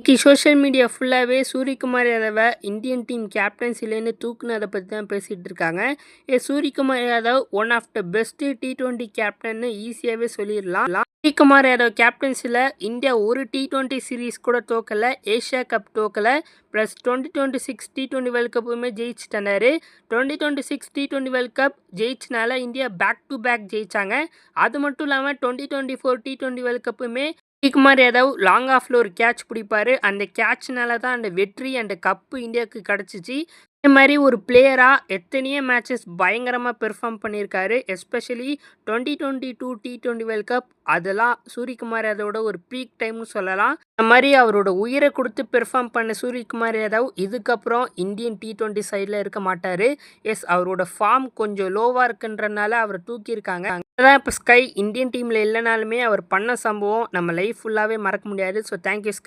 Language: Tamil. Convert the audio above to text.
இன்னைக்கு சோஷியல் மீடியா ஃபுல்லாவே சூரியகுமார் யாதவ இந்தியன் டீம் கேப்டன்சிலேருந்து தூக்குனத பத்தி தான் பேசிட்டு இருக்காங்க. Suryakumar Yadav one of the best T20 கேப்டன்னு ஈஸியாவே சொல்லிடலாம். சூரியகுமார் யாதவ் கேப்டன்சில இந்தியா ஒரு T20 சீரிஸ் கூட தோக்கல, ஏஷியா கப் தோக்கல, ப்ளஸ் 2026 T20 வேர்ல்ட் கப்புமே ஜெயிச்சுட்டாரு. 2026 T20 வேர்ல்ட் கப் ஜெயிச்சனால இந்தியா பேக் டு பேக் ஜெயிச்சாங்க. அது மட்டும் இல்லாமல் 2024 T20 வேர்ல்ட் கப்புமே சூரியகுமார் யாதவ் லாங் ஆஃப்ல ஒரு கேட்ச் பிடிப்பாரு. அந்த கேட்ச்னால தான் அந்த வெற்றி அந்த கப்பு இந்தியாவுக்கு கிடச்சிச்சு. இதே மாதிரி ஒரு பிளேயரா எத்தனையோ மேட்சஸ் பயங்கரமாக பெர்ஃபார்ம் பண்ணியிருக்காரு. எஸ்பெஷலி 2022 T20 வேர்ல்ட் கப் அதெல்லாம் சூரியகுமார் யாதவோட ஒரு பீக் டைம்னு சொல்லலாம். இந்த மாதிரி அவரோட உயிரை கொடுத்து பெர்ஃபார்ம் பண்ண சூரியகுமார் யாதவ் இதுக்கப்புறம் இந்தியன் T20 சைடில் இருக்க மாட்டார். அவரோட ஃபார்ம் கொஞ்சம் லோவாக இருக்குன்றனால அவரை தூக்கியிருக்காங்க. அதான் இப்போ ஸ்கை இந்தியன் டீமில் இல்லைனாலுமே அவர் பண்ண சம்பவம் நம்ம லைஃப் ஃபுல்லாகவே மறக்க முடியாது. So thank you sky.